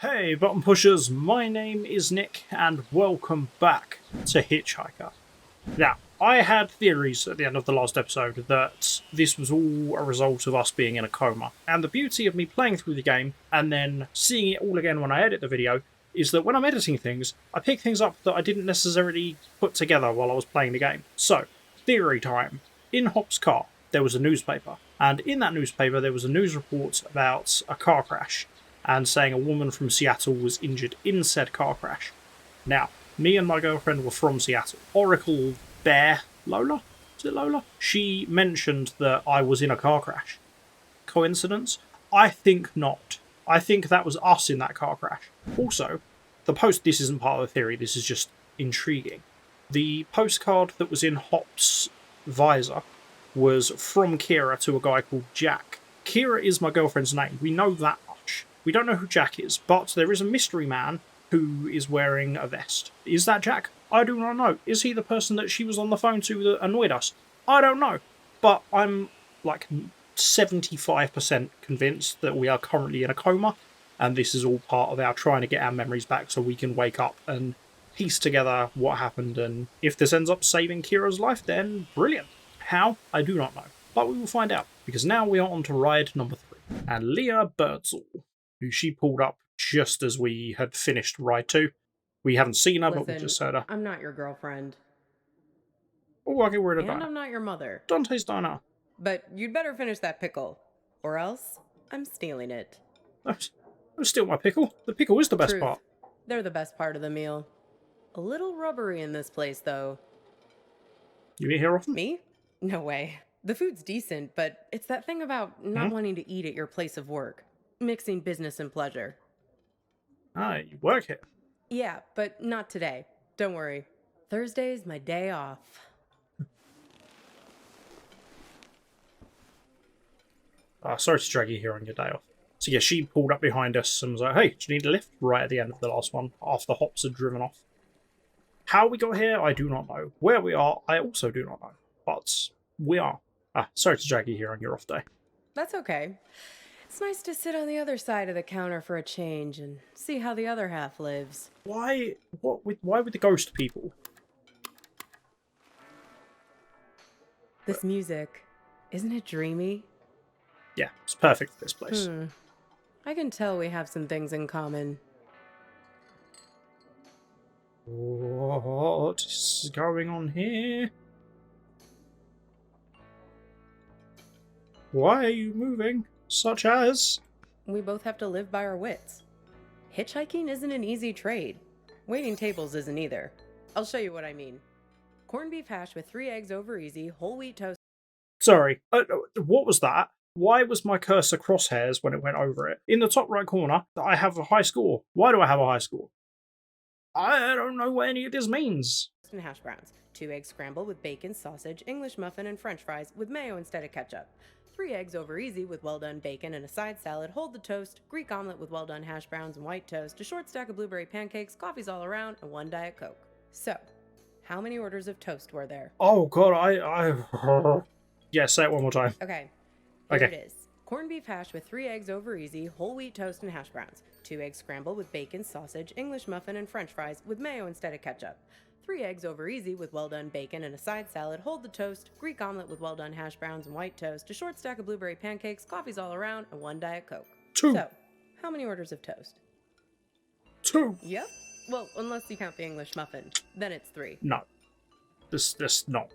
Hey button pushers, my name is Nick and welcome back to HitchHiker. Now, I had theories at the end of the last episode that this was all a result of us being in a coma, and the beauty of me playing through the game and then seeing it all again when I edit the video is that when I'm editing things, I pick things up that I didn't necessarily put together while I was playing the game. So, theory time. In Hop's car, there was a newspaper, and in that newspaper there was a news report about a car crash, and saying a woman from Seattle was injured in said car crash. Now, me and my girlfriend were from Seattle. Oracle Bear Lola? Is it Lola? She mentioned that I was in a car crash. Coincidence? I think not. I think that was us in that car crash. Also, this isn't part of the theory, this is just intriguing. The postcard that was in Hop's visor was from Kira to a guy called Jack. Kira is my girlfriend's name, we know that much. We don't know who Jack is, but there is a mystery man who is wearing a vest. Is that Jack? I do not know. Is he the person that she was on the phone to that annoyed us? I don't know. But I'm like 75% convinced that we are currently in a coma, and this is all part of our trying to get our memories back so we can wake up and piece together what happened, and if this ends up saving Kira's life, then brilliant. How? I do not know. But we will find out, because now we are on to ride number 3. And Leah Birdsall, who she pulled up just as we had finished ride 2. We haven't seen her, but we just heard her. I'm not your girlfriend. Oh, I get rid of And Diner. I'm not your mother. Dante's Diner. But you'd better finish that pickle, or else I'm stealing it. Don't steal my pickle. The pickle is the best Truth. part. They're the best part of the meal. A little rubbery in this place, though. You eat here often? Me? No way. The food's decent, but it's that thing about not wanting to eat at your place of work. Mixing business and pleasure. Ah, you work here. Yeah, but not today. Don't worry. Thursday's my day off. Sorry to drag you here on your day off. So yeah, she pulled up behind us and was like, hey, do you need a lift? Right at the end of the last one, after Hops had driven off. How we got here, I do not know. Where we are, I also do not know. But we are. Sorry to drag you here on your off day. That's okay. It's nice to sit on the other side of the counter for a change and see how the other half lives. Why with the ghost people? This music, isn't it dreamy? Yeah, it's perfect for this place. I can tell we have some things in common. What is going on here? Why are you moving? Such as? We both have to live by our wits. Hitchhiking isn't an easy trade. Waiting tables isn't either. I'll show you what I mean. Corned beef hash with 3 eggs over easy, whole wheat toast. Sorry, what was that? Why was my cursor crosshairs when it went over it? In the top right corner, I have a high score. Why do I have a high score? I don't know what any of this means. And hash browns. 2 eggs scrambled with bacon, sausage, English muffin, and french fries with mayo instead of ketchup. 3 eggs over easy with well-done bacon and a side salad, hold the toast, Greek omelet with well-done hash browns and white toast, a short stack of blueberry pancakes, coffees all around, and 1 Diet Coke. So, how many orders of toast were there? Oh god, Yeah, say it one more time. Okay. Here it is. Corned beef hash with 3 eggs over easy, whole wheat toast and hash browns. 2 eggs scrambled with bacon, sausage, English muffin, and french fries with mayo instead of ketchup. 3 eggs over easy with well-done bacon and a side salad, hold the toast, Greek omelet with well-done hash browns and white toast, a short stack of blueberry pancakes, coffees all around, and 1 Diet Coke. 2. So, how many orders of toast? 2. Yep. Well, unless you count the English muffin. Then it's 3. No. This not.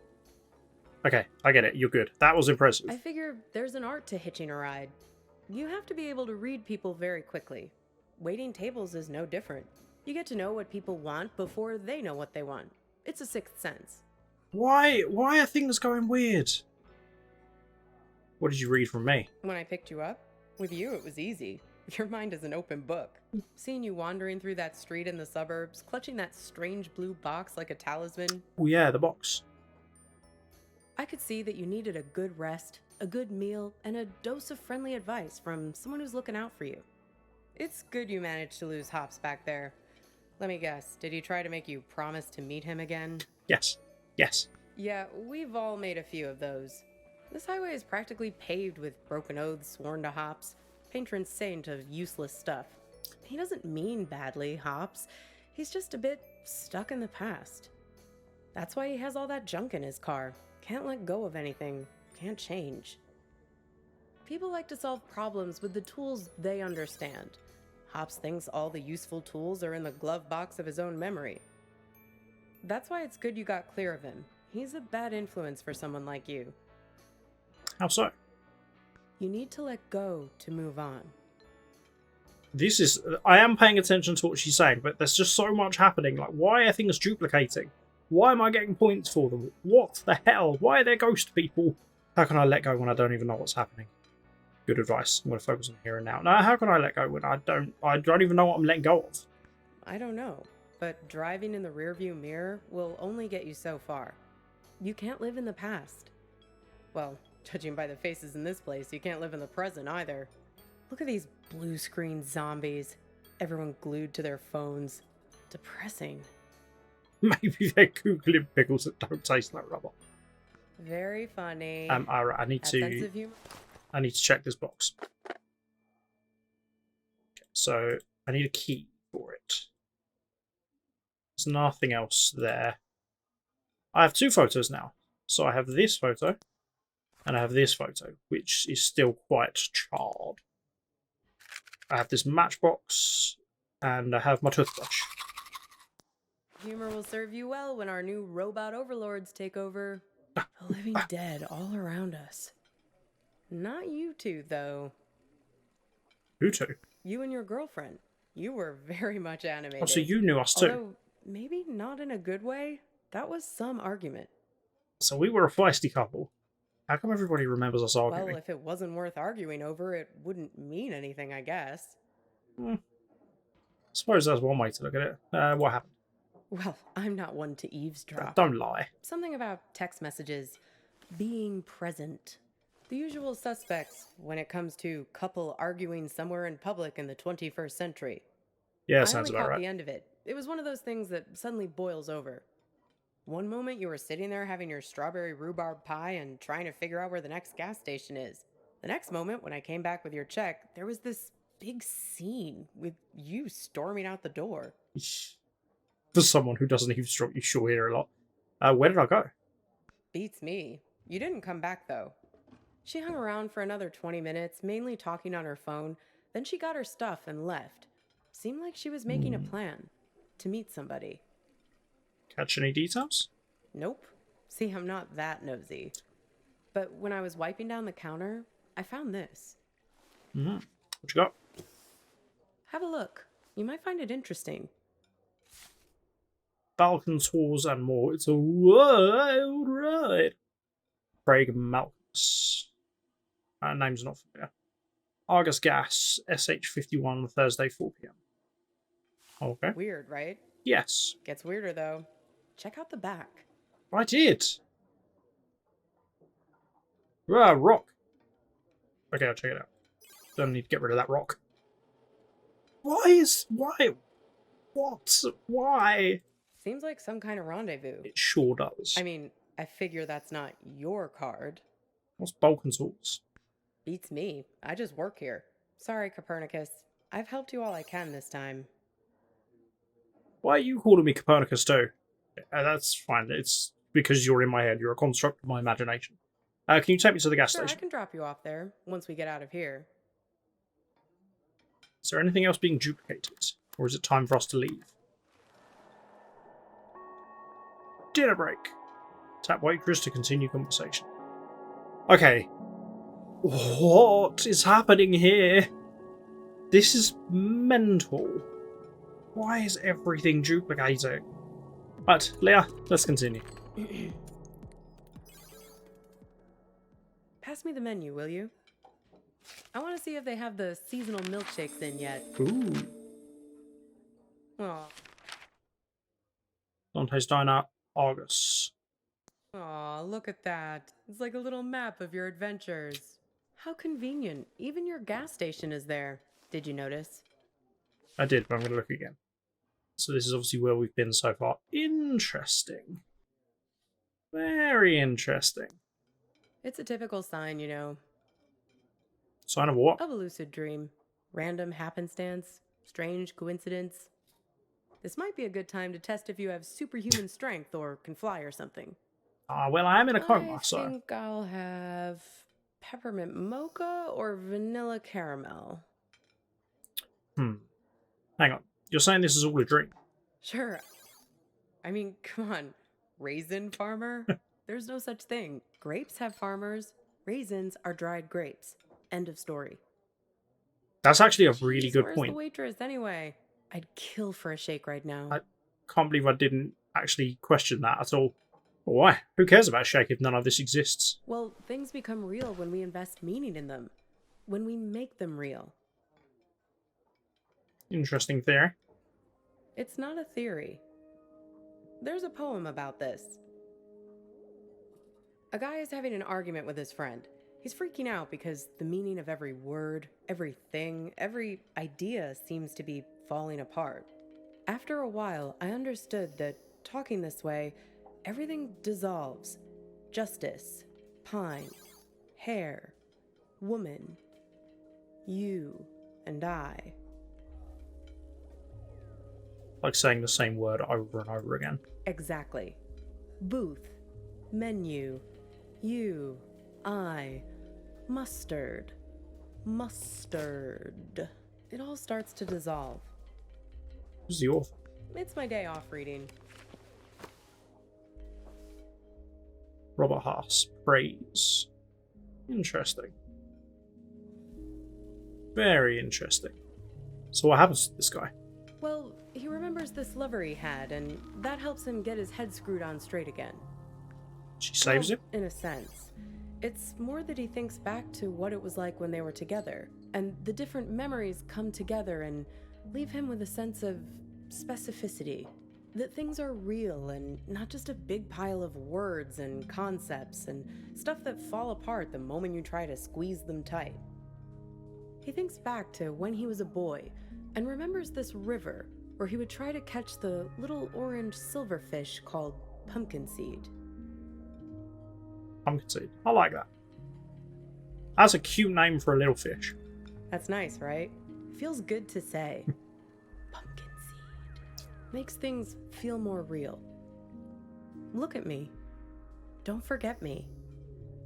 Okay, I get it. You're good. That was impressive. I figure there's an art to hitching a ride. You have to be able to read people very quickly. Waiting tables is no different. You get to know what people want before they know what they want. It's a sixth sense. Why are things going weird? What did you read from me? When I picked you up, with you it was easy. Your mind is an open book. Seeing you wandering through that street in the suburbs, clutching that strange blue box like a talisman. Oh yeah, the box. I could see that you needed a good rest, a good meal, and a dose of friendly advice from someone who's looking out for you. It's good you managed to lose Hops back there. Let me guess, did he try to make you promise to meet him again? Yes. Yeah, we've all made a few of those. This highway is practically paved with broken oaths sworn to Hops, patrons saying to useless stuff. He doesn't mean badly, Hops. He's just a bit stuck in the past. That's why he has all that junk in his car. Can't let go of anything. Can't change. People like to solve problems with the tools they understand. Hops thinks all the useful tools are in the glove box of his own memory. That's why it's good you got clear of him. He's a bad influence for someone like you. How so? You need to let go to move on. This is... I am paying attention to what she's saying, but there's just so much happening. Like, why are things duplicating? Why am I getting points for them? What the hell? Why are there ghost people? How can I let go when I don't even know what's happening? Good advice. I'm going to focus on here and now. Now, how can I let go when I don't even know what I'm letting go of? I don't know, but driving in the rearview mirror will only get you so far. You can't live in the past. Well, judging by the faces in this place, you can't live in the present either. Look at these blue screen zombies. Everyone glued to their phones. Depressing. Maybe they're Googling pickles that don't taste like rubber. Very funny. Alright, I need to check this box. Okay, so I need a key for it. There's nothing else there. I have two photos now. So I have this photo and I have this photo, which is still quite charred. I have this matchbox and I have my toothbrush. Humor will serve you well when our new robot overlords take over. The living dead all around us. Not you two, though. Who two? You and your girlfriend. You were very much animated. Oh, so you knew us too. Although, maybe not in a good way. That was some argument. So we were a feisty couple. How come everybody remembers us arguing? Well, if it wasn't worth arguing over, it wouldn't mean anything, I guess. I suppose that's one way to look at it. What happened? Well, I'm not one to eavesdrop. Don't lie. Something about text messages being present. The usual suspects when it comes to couple arguing somewhere in public in the 21st century. Yeah, sounds about I only caught right. the end of it. It was one of those things that suddenly boils over. One moment you were sitting there having your strawberry rhubarb pie and trying to figure out where the next gas station is. The next moment, when I came back with your check, there was this big scene with you storming out the door. For someone who doesn't eavesdrop, you sure hear a lot. Where did I go? Beats me. You didn't come back, though. She hung around for another 20 minutes, mainly talking on her phone. Then she got her stuff and left. Seemed like she was making a plan to meet somebody. Catch any details? Nope. See, I'm not that nosy. But when I was wiping down the counter, I found this. What you got? Have a look. You might find it interesting. Balkan tours and more. It's a wild ride. Craig Malcolmus. Name's not familiar. Argus Gas, SH51, Thursday, 4 p.m. Okay. Weird, right? Yes. Gets weirder, though. Check out the back. I did. Rock. Okay, I'll check it out. Don't need to get rid of that rock. Why? What? Why? Seems like some kind of rendezvous. It sure does. I mean, I figure that's not your card. What's Balkan Tools? Beats me. I just work here. Sorry, Copernicus. I've helped you all I can this time. Why are you calling me Copernicus too? That's fine. It's because you're in my head. You're a construct of my imagination. Can you take me to the gas Sure, station? I can drop you off there once we get out of here. Is there anything else being duplicated? Or is it time for us to leave? Dinner break. Tap waitress to continue conversation. Okay. What is happening here? This is mental. Why is everything duplicating? But, Leah, let's continue. Pass me the menu, will you? I want to see if they have the seasonal milkshakes in yet. Ooh. Aw. Dante's Diner, Argus. Aw, look at that. It's like a little map of your adventures. How convenient. Even your gas station is there. Did you notice? I did, but I'm going to look again. So this is obviously where we've been so far. Interesting. Very interesting. It's a typical sign, you know. Sign of what? Of a lucid dream. Random happenstance. Strange coincidence? This might be a good time to test if you have superhuman strength or can fly or something. Well, I am in a coma, I think I'll have peppermint mocha or vanilla caramel. Hang on. You're saying this is all a dream? Sure. I mean, come on. Raisin farmer? There's no such thing. Grapes have farmers. Raisins are dried grapes. End of story. That's actually a really good Where's point. the waitress anyway? I'd kill for a shake right now. I can't believe I didn't actually question that at all. Why? Who cares about Shake if none of this exists? Well, things become real when we invest meaning in them. When we make them real. Interesting theory. It's not a theory. There's a poem about this. A guy is having an argument with his friend. He's freaking out because the meaning of every word, everything, every idea seems to be falling apart. After a while, I understood that talking this way, everything dissolves. Justice, pine, hair, woman, you and I. Like saying the same word over and over again. Exactly. Booth, menu, you, I, mustard, mustard. It all starts to dissolve. Who's the author? It's my day off reading. Robert Haas. Praise. Interesting. Very interesting. So what happens to this guy? Well, he remembers this lover he had, and that helps him get his head screwed on straight again. She saves him? In a sense. It's more that he thinks back to what it was like when they were together, and the different memories come together and leave him with a sense of specificity. That things are real and not just a big pile of words and concepts and stuff that fall apart the moment you try to squeeze them tight. He thinks back to when he was a boy and remembers this river where he would try to catch the little orange silverfish called pumpkin seed. Pumpkin seed. I like that. That's a cute name for a little fish. That's nice, right? Feels good to say. Pumpkin seed. Makes things feel more real. Look at me. Don't forget me.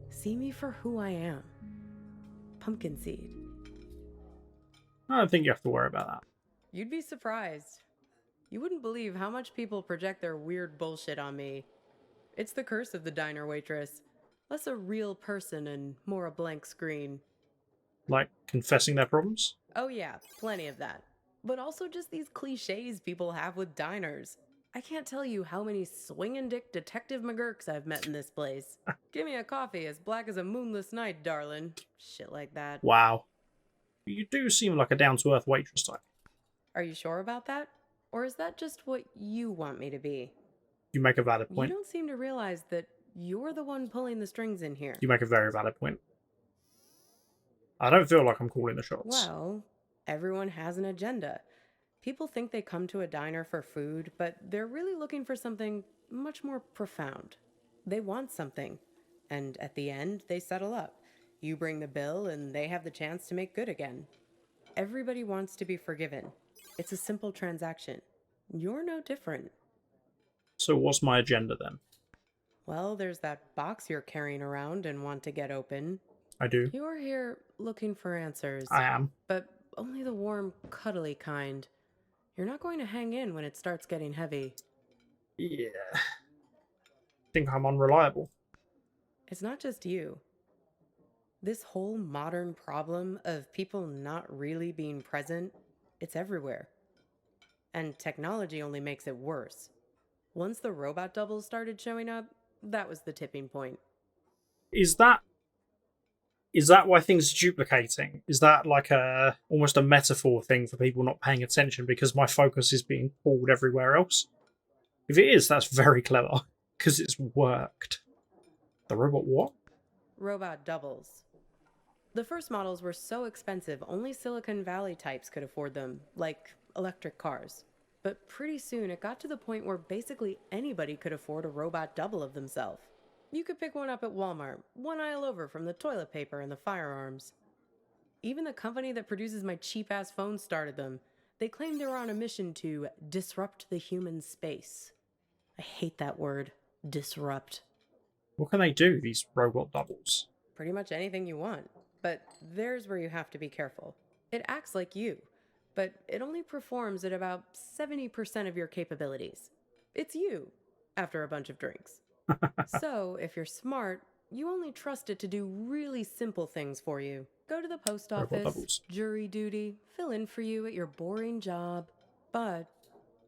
See me for who I am. Pumpkin seed. I don't think you have to worry about that. You'd be surprised. You wouldn't believe how much people project their weird bullshit on me. It's the curse of the diner waitress. Less a real person and more a blank screen. Like confessing their problems? Oh yeah, plenty of that. But also just these cliches people have with diners. I can't tell you how many swingin' dick Detective McGurks I've met in this place. Give me a coffee as black as a moonless night, darling. Shit like that. Wow. You do seem like a down-to-earth waitress type. Are you sure about that? Or is that just what you want me to be? You make a valid point. You don't seem to realize that you're the one pulling the strings in here. You make a very valid point. I don't feel like I'm calling the shots. Well, everyone has an agenda. People think they come to a diner for food, but they're really looking for something much more profound. They want something, and at the end, they settle up. You bring the bill, and they have the chance to make good again. Everybody wants to be forgiven. It's a simple transaction. You're no different. So what's my agenda then? Well, there's that box you're carrying around and want to get open. I do. You're here looking for answers. I am. But only the warm, cuddly kind. You're not going to hang in when it starts getting heavy. Yeah. Think I'm unreliable. It's not just you. This whole modern problem of people not really being present, it's everywhere. And technology only makes it worse. Once the robot doubles started showing up, that was the tipping point. Is that why things are duplicating? Is that like almost a metaphor thing for people not paying attention because my focus is being pulled everywhere else? If it is, that's very clever because it's worked. The robot what? Robot doubles. The first models were so expensive, only Silicon Valley types could afford them, like electric cars. But pretty soon it got to the point where basically anybody could afford a robot double of themselves. You could pick one up at Walmart, one aisle over from the toilet paper and the firearms. Even the company that produces my cheap-ass phone started them. They claimed they were on a mission to disrupt the human space. I hate that word, disrupt. What can they do, these robot doubles? Pretty much anything you want. But there's where you have to be careful. It acts like you, but it only performs at about 70% of your capabilities. It's you, after a bunch of drinks. So, if you're smart, you only trust it to do really simple things for you. Go to the post Robot office, doubles. jury duty, fill in for you at your boring job. But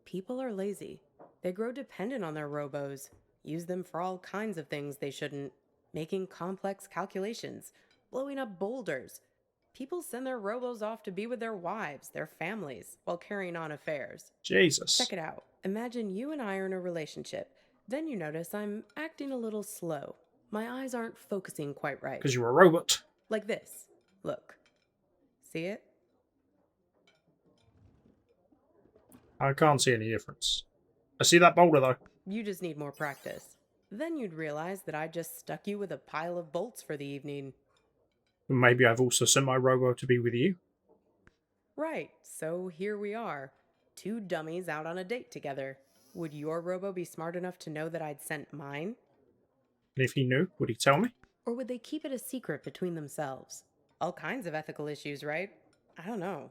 people are lazy. They grow dependent on their robos, use them for all kinds of things they shouldn't, making complex calculations, blowing up boulders. People send their robos off to be with their wives, their families, while carrying on affairs. Jesus. Check it out. Imagine you and I are in a relationship. Then you notice I'm acting a little slow. My eyes aren't focusing quite right. Because you're a robot. Like this. Look. See it? I can't see any difference. I see that boulder, though. You just need more practice. Then you'd realize that I just stuck you with a pile of bolts for the evening. Maybe I've also sent my robo to be with you. Right, so here we are. Two dummies out on a date together. Would your robo be smart enough to know that I'd sent mine? And if he knew, would he tell me? Or would they keep it a secret between themselves? All kinds of ethical issues, right? I don't know.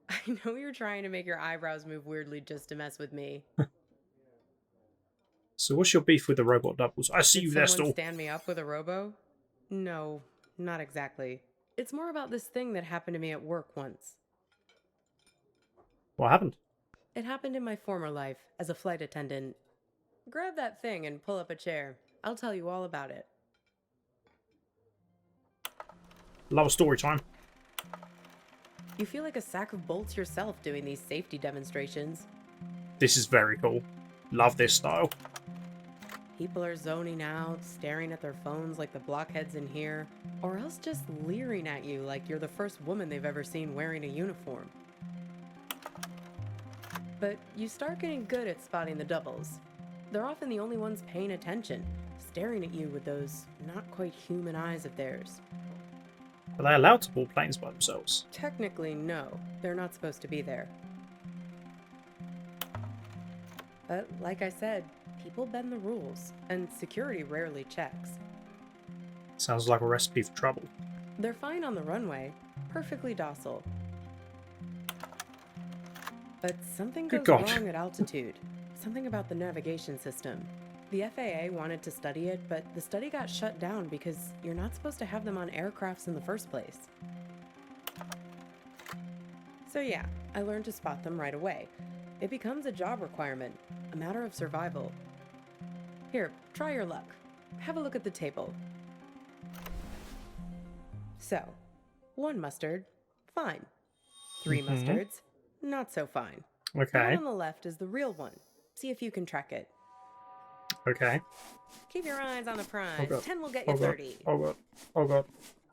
I know you're trying to make your eyebrows move weirdly just to mess with me. So what's your beef with the robot doubles? I see you there Did someone still. stand me up with a robo? No, not exactly. It's more about this thing that happened to me at work once. What happened? It happened in my former life as a flight attendant. Grab that thing and pull up a chair. I'll tell you all about it. Love a story time. You feel like a sack of bolts yourself doing these safety demonstrations. This is very cool. Love this style. People are zoning out, staring at their phones like the blockheads in here, or else just leering at you like you're the first woman they've ever seen wearing a uniform. But you start getting good at spotting the doubles. They're often the only ones paying attention, staring at you with those not quite human eyes of theirs. Are they allowed to board planes by themselves? Technically, no. They're not supposed to be there. But like I said, people bend the rules, and security rarely checks. Sounds like a recipe for trouble. They're fine on the runway, perfectly docile. But something Good goes God. wrong at altitude. Something about the navigation system. The FAA wanted to study it, but the study got shut down because you're not supposed to have them on aircrafts in the first place. So yeah, I learned to spot them right away. It becomes a job requirement, a matter of survival. Here, try your luck. Have a look at the table. So, 1 mustard, fine. 3 mustards, not so fine. The Okay. one on the left is the real one. See if you can track it. Okay. Keep your eyes on the prize. Oh God. 10 will get you Oh God. 30. Oh God. Oh God.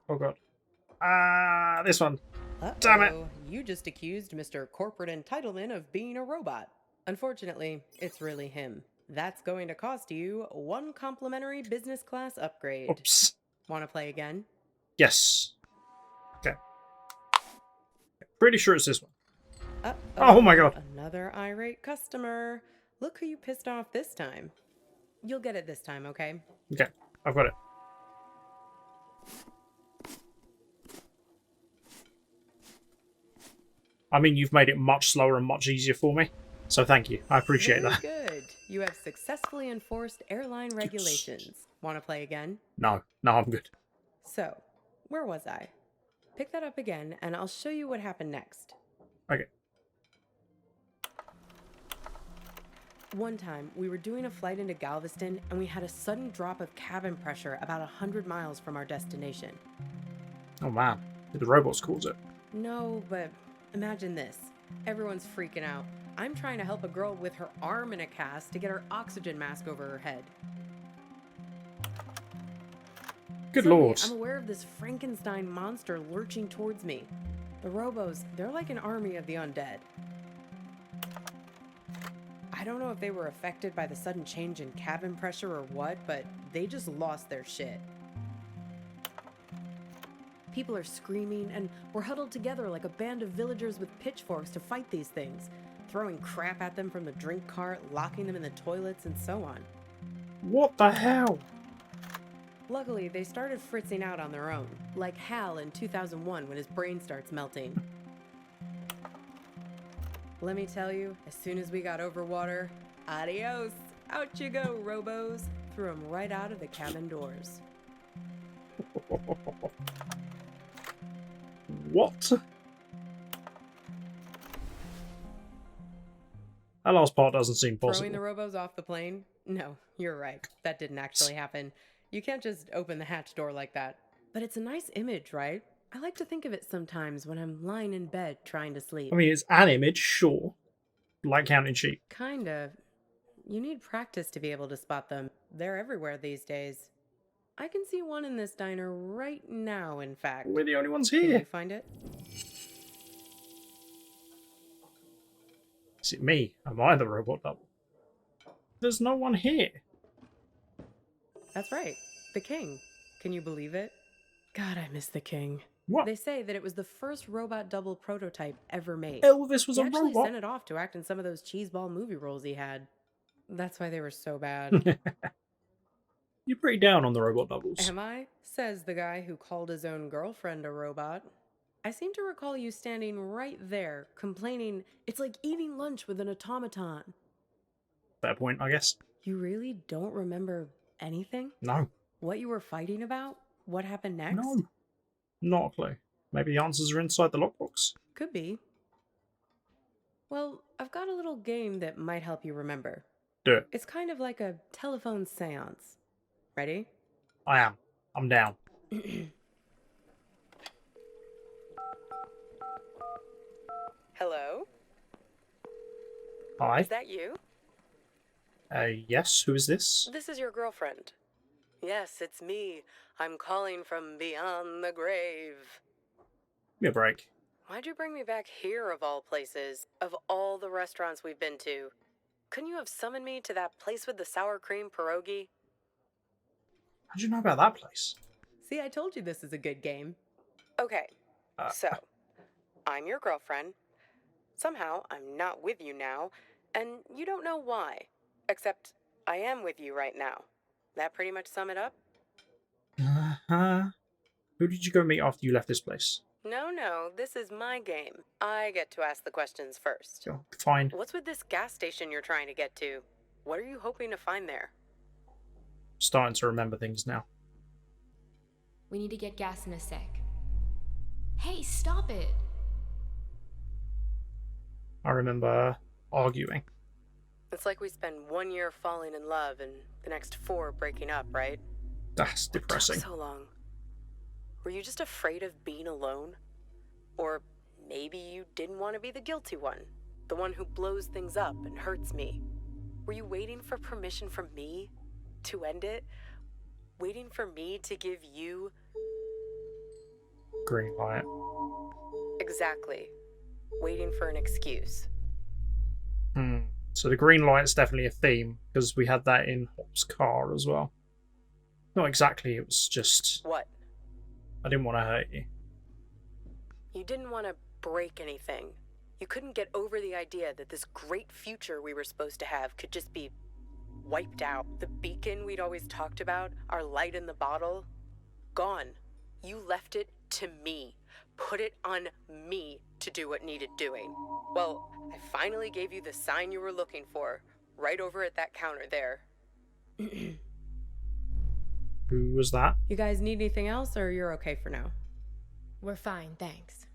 Oh God. This one. Uh-oh. Damn it. You just accused Mr. Corporate Entitlement of being a robot. Unfortunately, it's really him. That's going to cost you 1 complimentary business class upgrade. Oops. Want to play again? Yes. Okay. Pretty sure it's this one. Uh-oh. Oh my God. Another irate customer. Look who you pissed off this time. You'll get it this time, okay? Okay. I've got it. I mean, you've made it much slower and much easier for me. So thank you. I appreciate Very that. good. You have successfully enforced airline regulations. Want to play again? No. No, I'm good. So, where was I? Pick that up again, and I'll show you what happened next. Okay. One time, we were doing a flight into Galveston, and we had a sudden drop of cabin pressure about 100 miles from our destination. Oh man. The robots caused it. No, but imagine this. Everyone's freaking out. I'm trying to help a girl with her arm in a cast to get her oxygen mask over her head. Good Suddenly, lord. I'm aware of this Frankenstein monster lurching towards me. The robos, they're like an army of the undead. I don't know if they were affected by the sudden change in cabin pressure or what, but they just lost their shit. People are screaming, and we're huddled together like a band of villagers with pitchforks to fight these things, throwing crap at them from the drink cart, locking them in the toilets, and so on. What the hell? Luckily, they started fritzing out on their own, like Hal in 2001 when his brain starts melting. Let me tell you, as soon as we got over water, adios! Out you go, robos! Threw them right out of the cabin doors. What? That last part doesn't seem possible. Throwing the robos off the plane? No, you're right. That didn't actually happen. You can't just open the hatch door like that. But it's a nice image, right? I like to think of it sometimes when I'm lying in bed trying to sleep. I mean, it's an image, sure. Like counting sheep. Kind of. You need practice to be able to spot them. They're everywhere these days. I can see one in this diner right now, in fact. We're the only ones Can here. you find it? Is it me? Am I the robot double? There's no one here. That's right. The king. Can you believe it? God, I miss the king. What? They say that it was the first robot double prototype ever made. Elvis was He a actually robot. sent it off to act in some of those cheeseball movie roles he had. That's why they were so bad. You're pretty down on the robot doubles. Am I? Says the guy who called his own girlfriend a robot. I seem to recall you standing right there, complaining, it's like eating lunch with an automaton. Fair point, I guess. You really don't remember anything? No. What you were fighting about? What happened next? No. Not a clue. Maybe the answers are inside the lockbox. Could be. Well, I've got a little game that might help you remember. Do it. It's kind of like a telephone seance. Ready? I am. I'm down. Hello? Hi. Is that you? Yes, who is this? This is your girlfriend. Yes, it's me. I'm calling from beyond the grave. Give me a break. Why'd you bring me back here of all places? Of all the restaurants we've been to? Couldn't you have summoned me to that place with the sour cream pierogi? How'd you know about that place? See, I told you this is a good game. Okay, so, I'm your girlfriend. Somehow, I'm not with you now, and you don't know why. Except, I am with you right now. That pretty much sum it up? Who did you go meet after you left this place? No, this is my game. I get to ask the questions first. Oh, fine. What's with this gas station you're trying to get to? What are you hoping to find there? Starting to remember things now. We need to get gas in a sec. Hey, stop it! I remember arguing. It's like we spend 1 year falling in love and the next 4 breaking up, right? That's depressing. What took so long? Were you just afraid of being alone? Or maybe you didn't want to be the guilty one, the one who blows things up and hurts me. Were you waiting for permission from me to end it? Waiting for me to give you... Green light. Exactly. Waiting for an excuse. So the green light's definitely a theme, because we had that in Hop's car as well. Not exactly, it was just... What? I didn't want to hurt you. You didn't want to break anything. You couldn't get over the idea that this great future we were supposed to have could just be wiped out. The beacon we'd always talked about, our light in the bottle, gone. You left it to me. Put it on me to do what needed doing. Well, I finally gave you the sign you were looking for, right over at that counter there. Who was that? You guys need anything else, or you're okay for now? We're fine, thanks.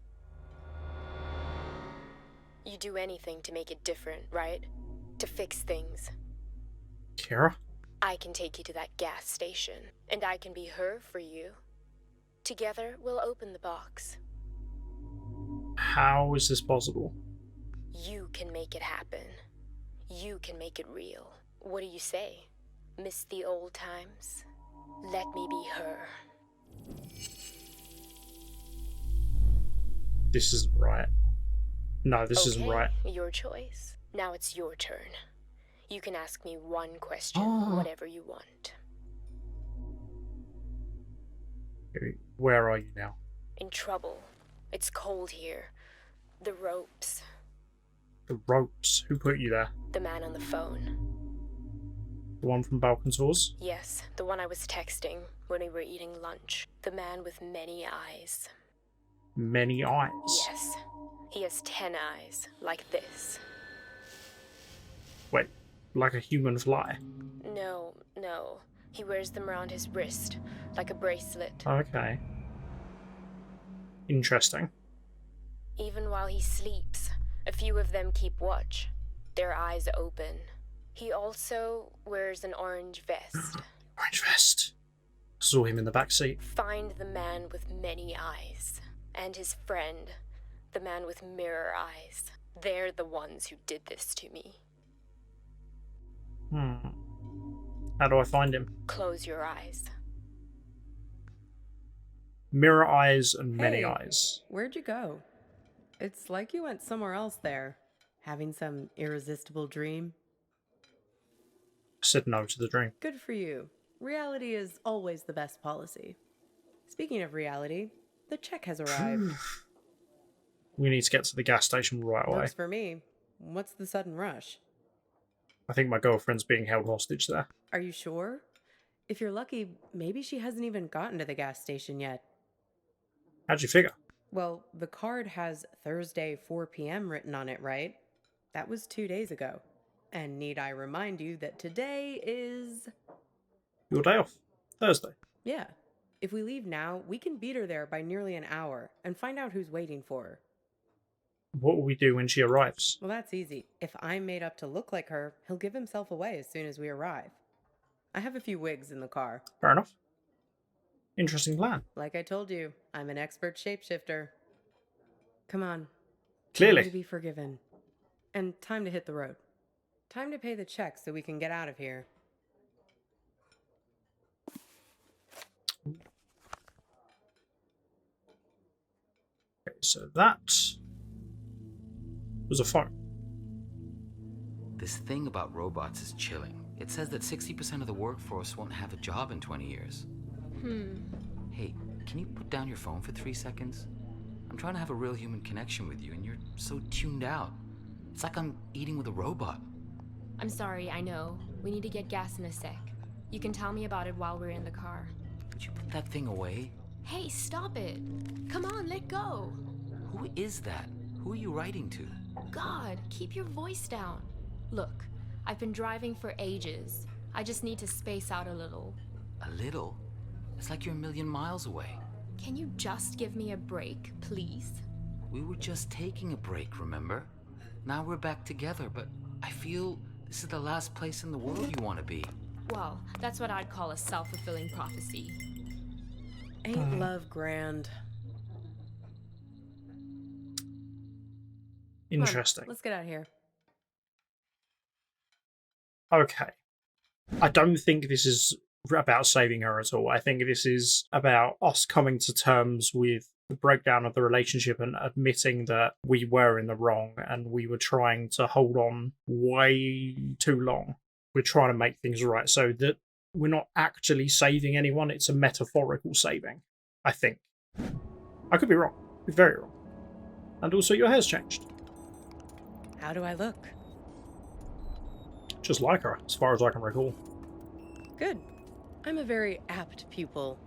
You do anything to make it different, right? To fix things. Kira? I can take you to that gas station, and I can be her for you. Together, we'll open the box. How is this possible? You can make it happen. You can make it real. What do you say? Miss the old times? Let me be her. This isn't right. No, this isn't right. Your choice. Now it's your turn. You can ask me one question, whatever you want. Where are you now? In trouble. It's cold here. The ropes. The ropes. Who put you there? The man on the phone. The one from Balkan's? Yes, the one I was texting when we were eating lunch. The man with many eyes. Many eyes? Yes. He has 10 eyes, like this. Wait, like a human fly? No. He wears them around his wrist, like a bracelet. Okay. Interesting. Even while he sleeps, a few of them keep watch, their eyes open. He also wears an orange vest. Orange vest. Saw him in the back seat. Find the man with many eyes. And his friend, the man with mirror eyes. They're the ones who did this to me. How do I find him? Close your eyes. Mirror eyes and many Hey, eyes. Where'd you go? It's like you went somewhere else there. Having some irresistible dream. I said no to the dream. Good for you. Reality is always the best policy. Speaking of reality, the check has arrived. We need to get to the gas station right away. Works for me. What's the sudden rush? I think my girlfriend's being held hostage there. Are you sure? If you're lucky, maybe she hasn't even gotten to the gas station yet. How'd you figure? Well, the card has Thursday 4 p.m. written on it, right? That was 2 days ago. And need I remind you that today is... Your day off. Thursday. Yeah. If we leave now, we can beat her there by nearly an hour and find out who's waiting for her. What will we do when she arrives? Well, that's easy. If I'm made up to look like her, he'll give himself away as soon as we arrive. I have a few wigs in the car. Fair enough. Interesting plan. Like I told you, I'm an expert shapeshifter. Come on. Clearly. Time to be forgiven. And time to hit the road. Time to pay the check so we can get out of here. Okay, so that was a phone. This thing about robots is chilling. It says that 60% of the workforce won't have a job in 20 years. Hey, can you put down your phone for 3 seconds? I'm trying to have a real human connection with you, and you're so tuned out. It's like I'm eating with a robot. I'm sorry, I know. We need to get gas in a sec. You can tell me about it while we're in the car. Would you put that thing away? Hey, stop it! Come on, let go! Who is that? Who are you writing to? God, keep your voice down. Look, I've been driving for ages. I just need to space out a little. A little? It's like you're a million miles away. Can you just give me a break, please? We were just taking a break, remember? Now we're back together, but I feel this is the last place in the world you want to be. Well, that's what I'd call a self-fulfilling prophecy. Ain't love grand? Come on, Interesting. let's get out of here. Okay. I don't think this is about saving her at all. I think this is about us coming to terms with the breakdown of the relationship and admitting that we were in the wrong and we were trying to hold on way too long. We're trying to make things right so that we're not actually saving anyone. It's a metaphorical saving, I think. I could be wrong. Be very wrong. And also your hair's changed. How do I look? Just like her, as far as I can recall. Good. I'm a very apt pupil.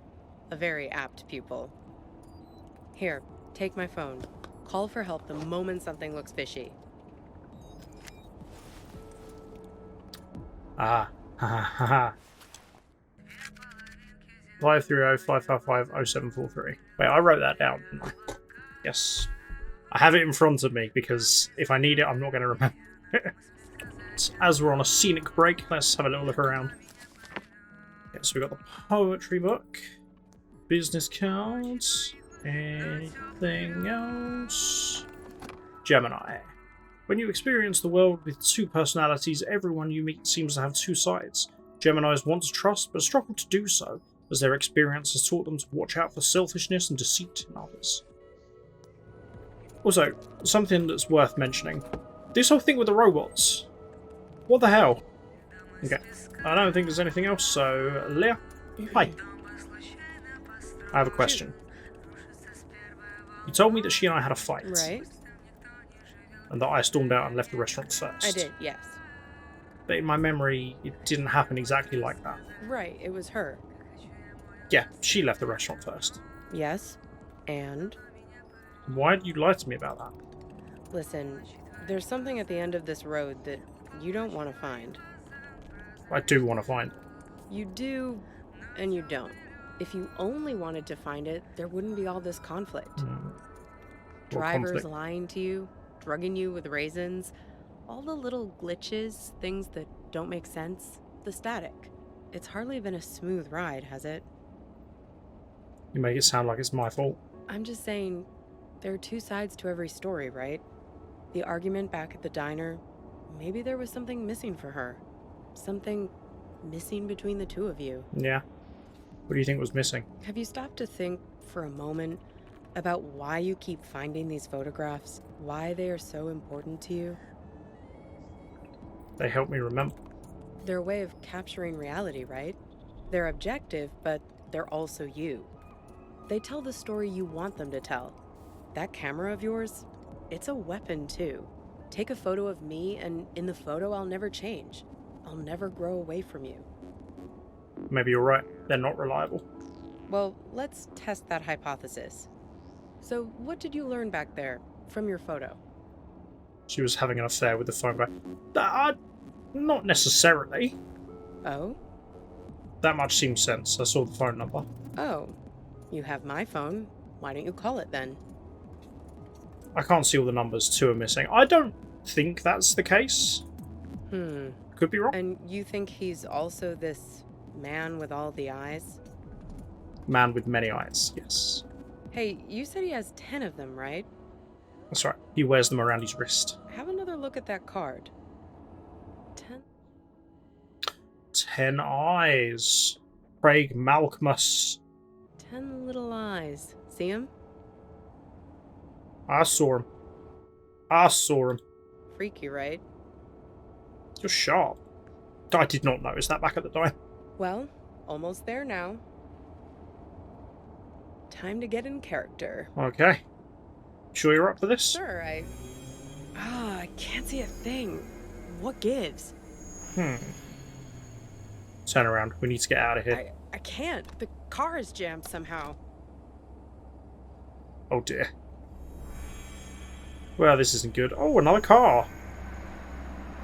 A very apt pupil. Here, take my phone. Call for help the moment something looks fishy. Ah, ha ha ha. 530-555-0743. Wait, I wrote that down, didn't I? Yes. I have it in front of me because if I need it, I'm not going to remember it. As we're on a scenic break, let's have a little look around. Okay, so we've got the poetry book, business cards, anything else? Gemini. When you experience the world with two personalities, everyone you meet seems to have two sides. Geminis want to trust, but struggle to do so, as their experience has taught them to watch out for selfishness and deceit in others. Also, something that's worth mentioning. This whole thing with the robots. What the hell? Okay, I don't think there's anything else, so Leah, hi. I have a question. You told me that she and I had a fight. Right? And that I stormed out and left the restaurant first. I did, yes. But in my memory, it didn't happen exactly like that. Right, it was her. Yeah, she left the restaurant first. Yes, and? Why did you lie to me about that? Listen, there's something at the end of this road that you don't want to find. I do want to find it. You do, and you don't. If you only wanted to find it, there wouldn't be all this conflict. Drivers conflict? lying to you, drugging you with raisins, all the little glitches, things that don't make sense, the static. It's hardly been a smooth ride, has it? You make it sound like it's my fault. I'm just saying, there are two sides to every story, right? The argument back at the diner, maybe there was something missing for her. Something missing between the two of you. Yeah. What do you think was missing? Have you stopped to think for a moment about why you keep finding these photographs? Why they are so important to you? They help me remember. They're a way of capturing reality, right? They're objective, but they're also you. They tell the story you want them to tell. That camera of yours, it's a weapon too. Take a photo of me, and in the photo I'll never change. I'll never grow away from you. Maybe you're right. They're not reliable. Well, let's test that hypothesis. So, what did you learn back there from your photo? She was having an affair with the phone back. Not necessarily. Oh? That much seems sense. I saw the phone number. Oh. You have my phone. Why don't you call it then? I can't see all the numbers. 2 are missing. I don't think that's the case. Could be wrong. And you think he's also this man with all the eyes? Man with many eyes, yes. Hey, you said he has 10 of them, right? That's right. He wears them around his wrist. Have another look at that card. 10 eyes. Craig Malcolmus. 10 little eyes. See him? I saw him. I saw him. Freaky, right? You're sharp. I did not notice that back at the time. Well, almost there now. Time to get in character. Okay. Sure you're up for this? Sure, I can't see a thing. What gives? Turn around. We need to get out of here. I can't. The car is jammed somehow. Oh dear. Well, this isn't good. Oh, another car.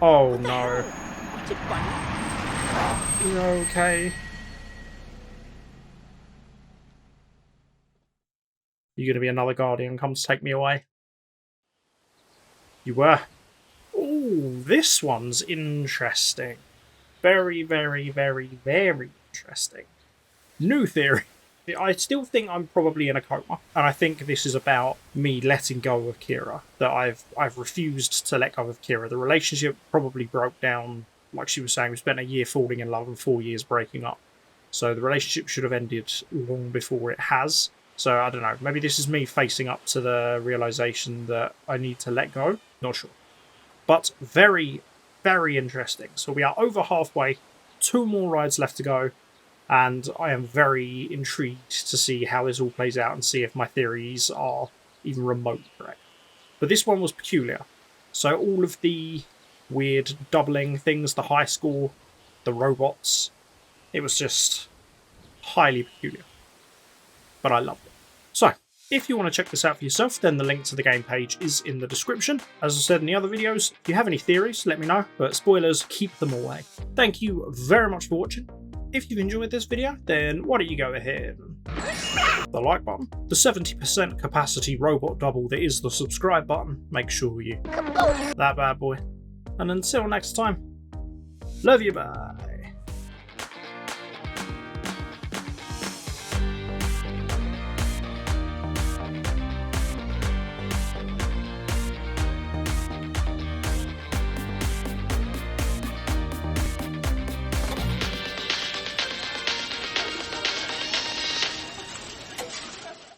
Oh What the no. hell? Watch it, buddy. You're okay. You gonna be another guardian come to take me away? You were. Ooh, this one's interesting. Very, very, very, very interesting. New theory. I still think I'm probably in a coma, and I think this is about me letting go of Kira. That I've refused to let go of Kira. The relationship probably broke down, like she was saying. We spent a year falling in love and 4 years breaking up. So the relationship should have ended long before it has. So I don't know. Maybe this is me facing up to the realization that I need to let go. Not sure. But very, very interesting. So we are over halfway. 2 more rides left to go. And I am very intrigued to see how this all plays out and see if my theories are even remotely correct. But this one was peculiar. So all of the weird doubling things, the high score, the robots, it was just highly peculiar. But I loved it. So, if you want to check this out for yourself, then the link to the game page is in the description. As I said in the other videos, if you have any theories, let me know. But spoilers, keep them away. Thank you very much for watching. If you've enjoyed this video, then why don't you go ahead and hit the like button, the 70% capacity robot double that is the subscribe button, make sure you that bad boy. And until next time, love you, bye.